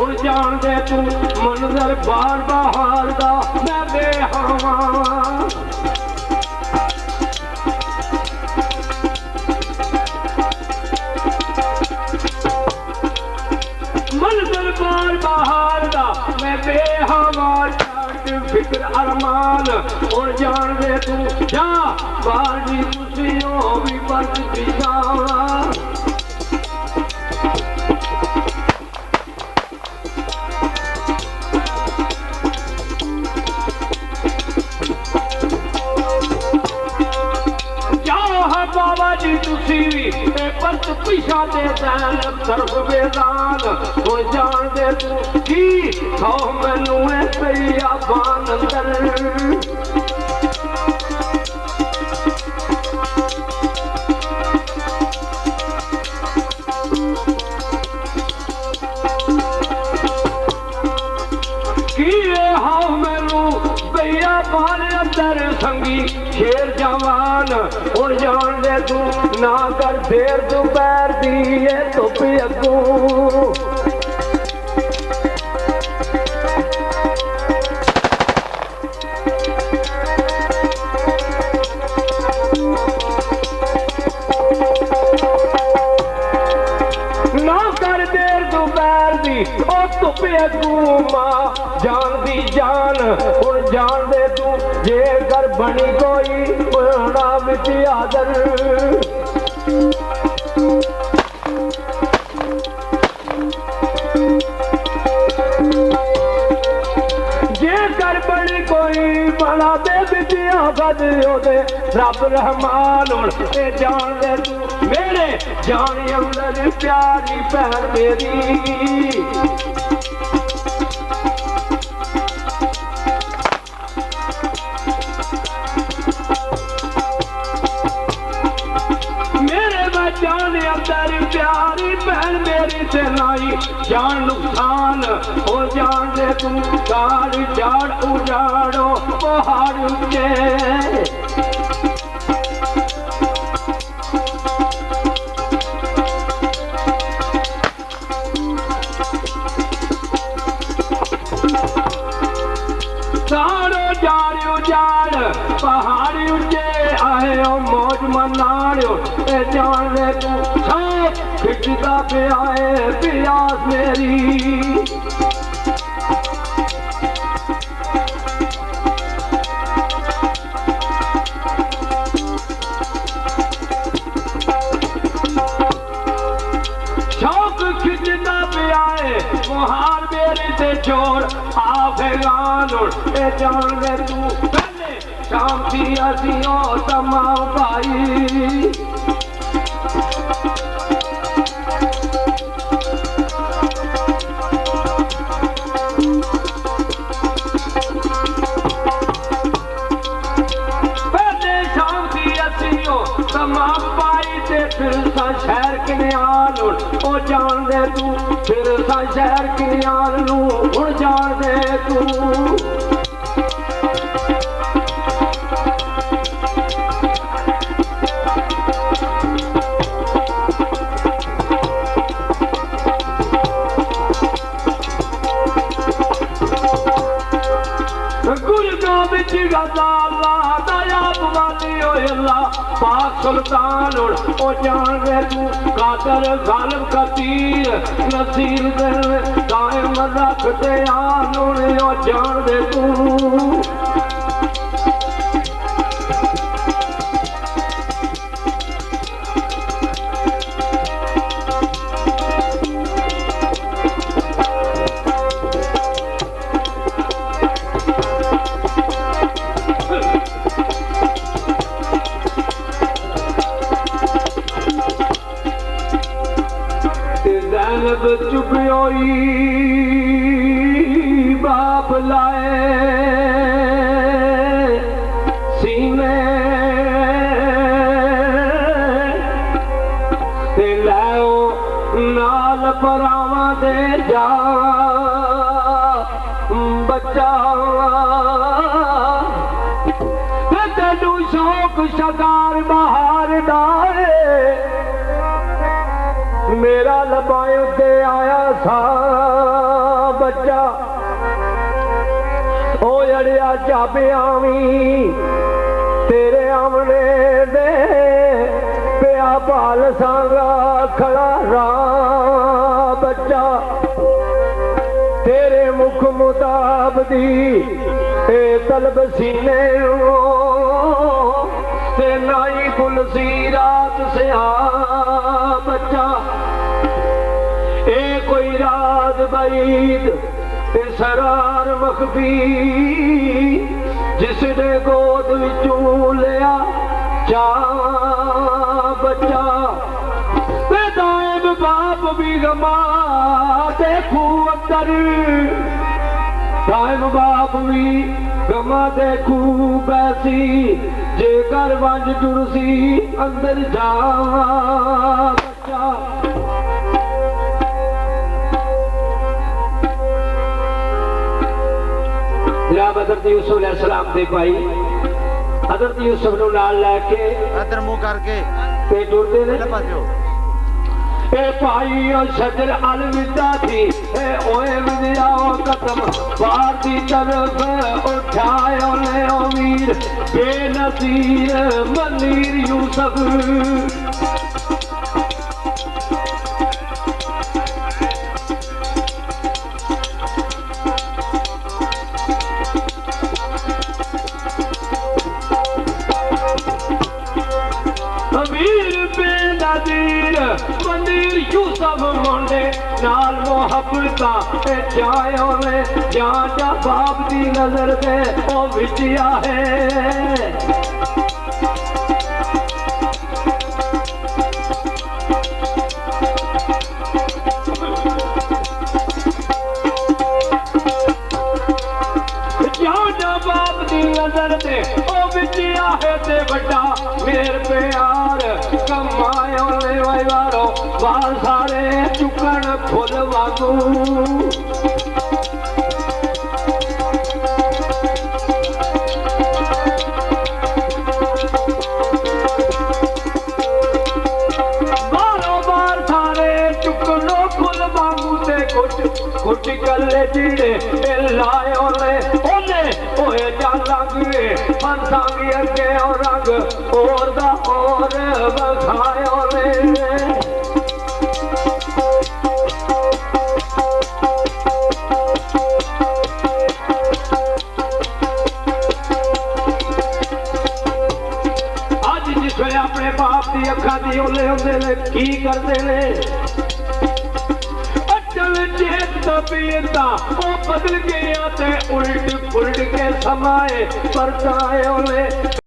उड़ जान दे तू मंजर बार बहार दा मैं बेहावा मंजर बार बहार दा मैं बेहावा फिक्र अरमान उड़ जान दे तू जा बाजी खुशियों भी बस पिछावा बाबा जी तुसी भी परत पिछा दे दैन तरफ बेदान हो जान दे तू की खो मैनू पिया बान अंदर संगी शेर जवान उड़ जान दे तू ना कर देर दोपहर दी धुप अगू ना कर देर दोपहर दी धुप अगू मां जान दी जान उड़ जान दे तू जे कर बनी कोई बना विच आदर जे कर बनी कोई बना दे विच आदर ओदे रब रहमान उड़ जान दे तू मेरे जान अंदर प्यारी भैन मेरी जान अंदर प्यारी बहन मेरी से लाई जान नुकसान हो जान दे तू कार जाड़ उजाड़ो पहाड़ ऊंचे सारो जाड़ उजाड़ पहाड़ ऊंचे आए मौज मनाड़ो जान दे तू खिचता पे आए प्यास मेरी शौक खिचता पे आए मुहार मेरी से जोर आफगान जान दे तू पहले शाम थी असियों तमाम भाई तमाम पाई ते फिर सा शहर किनियाल ओ जान दे तू फिर सा शहर किनियाल नू उड़ जान दे तू गुरगां विच गजाला दयाब वाली ओ अल्लाह पाक सुल्तान ओ जान दे तू कादर गालिब कतीर नसीर दिल कायम रखते आन ओ जान दे तू चुपियोई बाप लाए सीने ते लाओ नाल परावा दे जा बच्चा तेनू शौक शकार बहार डाए मेरा लबाए उत्ते आया सा ओ अड़िया चाबिया भी तेरे आमने दे पिया बाल सांगा खड़ा रहा बच्चा तेरे मुख मुताबदी ए तलब सीने ते नाई तुलसी रात से आ बच्चा ए कोई रात बईद ते सरार मखफी जिसने गोद विचों लिया जा बच्चा ते दाएम बाप भी गमा देखू अंदर दाएम बाप भी गमा देखू बैसी जेकर वंज टुरसी अंदर जा बच्चा जनाब हज़रत यूसुफ अलैहिस्सलाम दे भाई हज़रत यूसुफ नूं नाल लैके इधर मुंह करके ते टुरदे ने पासिओ ए भाई ओ शजर अलविदा थी ए ओए विद्याओ कदम बाहर दी तरफ उठाए ओले ओ वीर बेनज़ीर मनीर यूसुफ मंदिर यूसुफ मुंडे नाल मोहब्बता चायो ने जा जा बाप दी नजर दे ओ विचिया है बाप दी नजर दे ओ विचिया है ते बड़ा मेर प्यार कमायो ले वारो बाल सारे चुकन फुल वागू कुछ गले जीड़े लायो ले ओले ओए जालांगे मनसांगे अगे और रंग और दा और बखायो ले आज जिस वे अपने बाप दी अखा दी ओले होंदे ने की करदे ने तबीयता वो बदल गया ते उल्ट पुलट के समाए परताए ओले